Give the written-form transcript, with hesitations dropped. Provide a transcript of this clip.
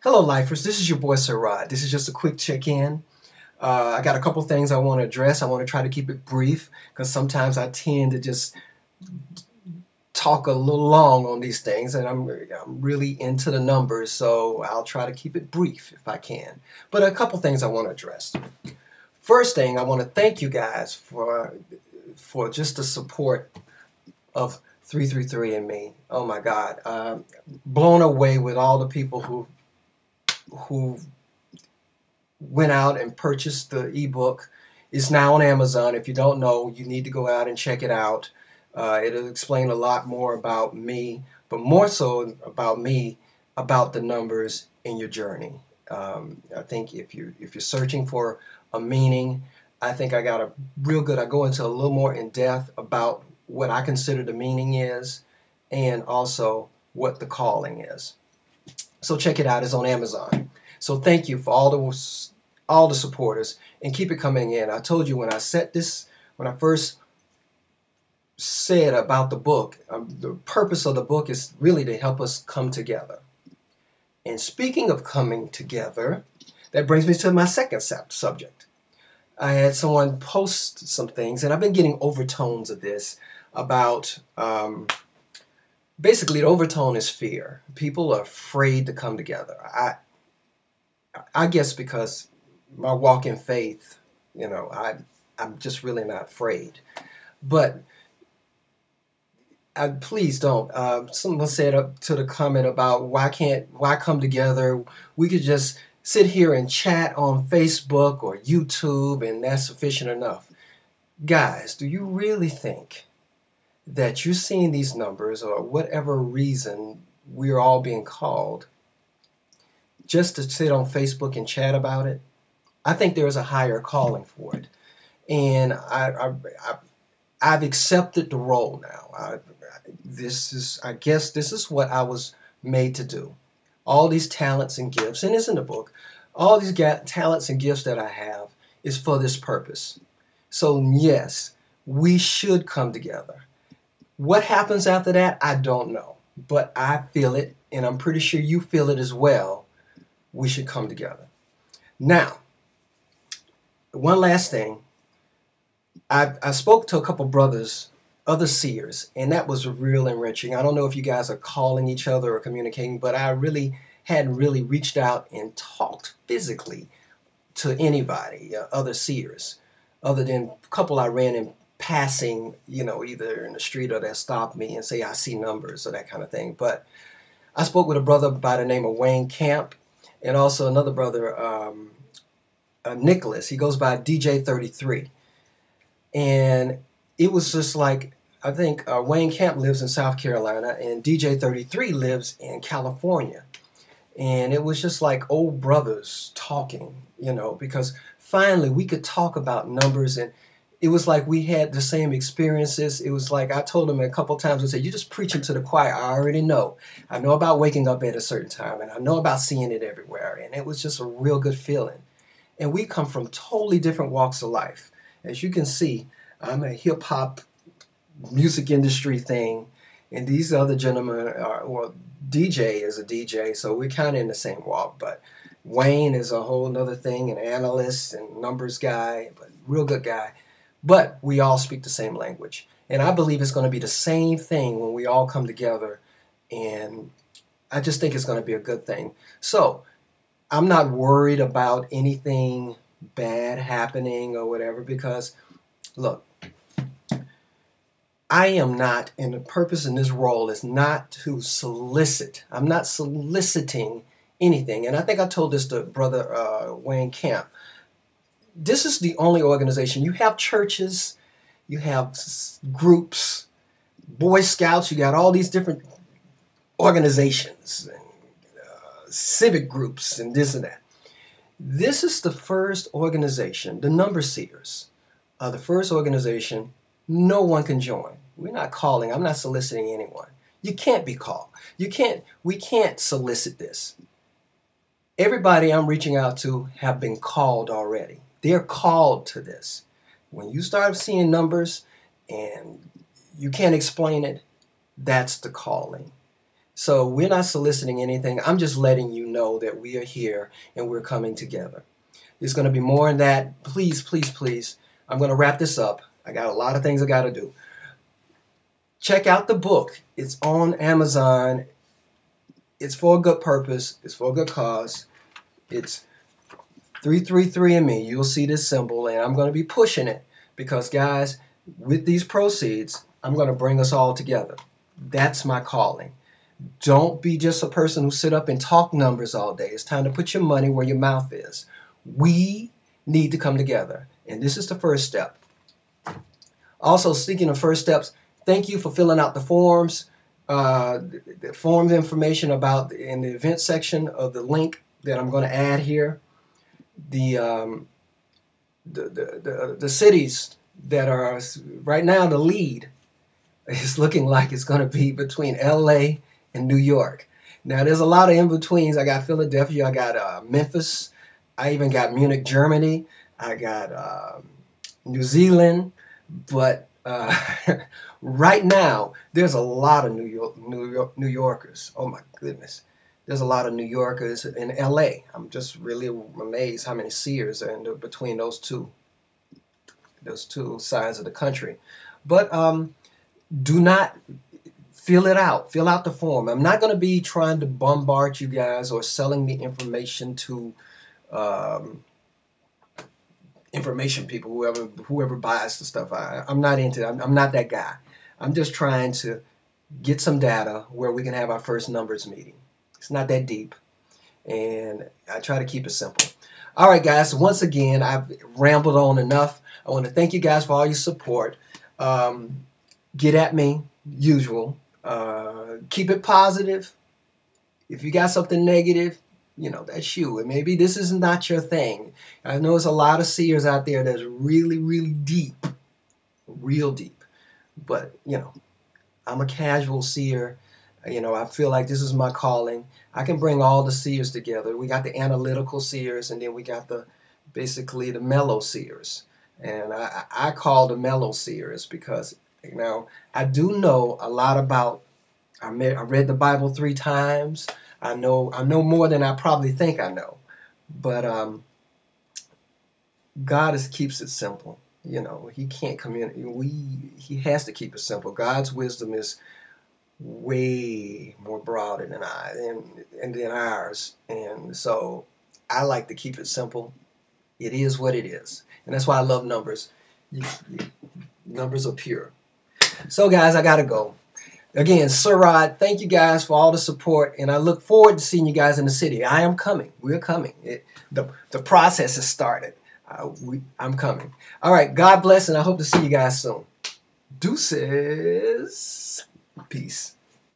Hello, lifers. This is your boy, Sir Rod. This is just a quick check-in. I got a couple things I want to address. I want to try to keep it brief because sometimes I tend to just talk a little long on these things, and I'm really into the numbers, so I'll try to keep it brief if I can. But a couple things I want to address. First thing, I want to thank you guys for just the support of 333 and me. Oh my God, blown away with all the people who went out and purchased the ebook. It's now on Amazon. If you don't know, you need to go out and check it out. It'll explain a lot more about me, but more so about me, about the numbers in your journey. I think if you're searching for a meaning, I think I got a real good. I go into a little more in depth about what I consider the meaning is, and also what the calling is. So check it out. It's on Amazon. So thank you for all the supporters, and keep it coming in. I told you when I first said about the book, the purpose of the book is really to help us come together. And speaking of coming together, that brings me to my second subject. I had someone post some things, and I've been getting overtones of this about basically the overtone is fear. People are afraid to come together. I guess because my walk in faith, I'm just really not afraid. But please don't. Someone said up to the comment about why come together? We could just sit here and chat on Facebook or YouTube, and that's sufficient enough. Guys, do you really think that you're seeing these numbers, or whatever reason we're all being called, just to sit on Facebook and chat about it? I think there is a higher calling for it, and I've accepted the role now. I guess this is what I was made to do. All these talents and gifts, and it's in the book, all these talents and gifts that I have is for this purpose. So yes, we should come together. What happens after that, I don't know. But I feel it, and I'm pretty sure you feel it as well. We should come together. Now, one last thing. I spoke to a couple brothers, other seers, and that was real enriching. I don't know if you guys are calling each other or communicating, but I really hadn't really reached out and talked physically to anybody, other seers, other than a couple I ran in passing, either in the street or that stopped me and say, I see numbers or that kind of thing. But I spoke with a brother by the name of Wayne Camp, and also another brother, Nicholas. He goes by DJ33. And it was just like, I think Wayne Camp lives in South Carolina, and DJ33 lives in California. And it was just like old brothers talking, because finally we could talk about numbers, and it was like we had the same experiences. It was like I told him a couple times, I said, you're just preaching to the choir. I already know. I know about waking up at a certain time, and I know about seeing it everywhere. And it was just a real good feeling. And we come from totally different walks of life. As you can see, I'm a hip-hop music industry thing, and these other gentlemen are, well, DJ is a DJ, so we're kind of in the same walk. But Wayne is a whole other thing, an analyst and numbers guy, but real good guy. But we all speak the same language. And I believe it's going to be the same thing when we all come together. And I just think it's going to be a good thing. So I'm not worried about anything bad happening or whatever, because, look, I am not, and the purpose in this role is not to solicit. I'm not soliciting anything. And I think I told this to Brother Wayne Camp. This is the only organization. You have churches, you have groups, Boy Scouts, you got all these different organizations, and civic groups, and this and that. This is the first organization, the number seers, the first organization no one can join. We're not calling. I'm not soliciting anyone. You can't be called. We can't solicit this. Everybody I'm reaching out to have been called already. They're called to this. When you start seeing numbers and you can't explain it, that's the calling. So we're not soliciting anything. I'm just letting you know that we are here and we're coming together. There's going to be more in that. Please, please, please. I'm going to wrap this up. I got a lot of things I got to do. Check out the book. It's on Amazon. It's for a good purpose. It's for a good cause. It's 333andMe. You'll see this symbol, and I'm going to be pushing it because, guys, with these proceeds, I'm going to bring us all together. That's my calling. Don't be just a person who sit up and talk numbers all day. It's time to put your money where your mouth is. We need to come together, and this is the first step. Also, speaking of first steps, thank you for filling out the forms. The form information about in the event section of the link that I'm going to add here. The cities that are right now the lead is looking like it's going to be between LA and New York. Now there's a lot of in-betweens. I got Philadelphia, I got Memphis, I even got Munich, Germany, I got New Zealand, but right now there's a lot of New Yorkers. Oh my goodness. There's a lot of New Yorkers in LA. I'm just really amazed how many Seers are in between those two sides of the country. But do not fill it out. Fill out the form. I'm not going to be trying to bombard you guys or selling the information to information people, whoever buys the stuff. I'm not into it. I'm not that guy. I'm just trying to get some data where we can have our first numbers meeting. It's not that deep, and I try to keep it simple. All right, guys, once again, I've rambled on enough. I want to thank you guys for all your support. Get at me, usual. Keep it positive. If you got something negative, you know, that's you. And maybe this is not your thing. I know there's a lot of seers out there that's really, really deep, real deep. But, you know, I'm a casual seer. You know, I feel like this is my calling. I can bring all the seers together. We got the analytical seers, and then we got basically the mellow seers. And I call the mellow seers because, you know, I do know a lot about, I read the Bible 3 times. I know more than I probably think I know. But God keeps it simple. You know, he can't communicate. He has to keep it simple. God's wisdom is way more broader than than ours, and so I like to keep it simple. It is what it is, and that's why I love numbers. Numbers are pure. So, guys, I gotta go. Again, Sir Rod, thank you guys for all the support, and I look forward to seeing you guys in the city. I am coming. We're coming. The process has started. I'm coming. All right. God bless, and I hope to see you guys soon. Deuces. Peace.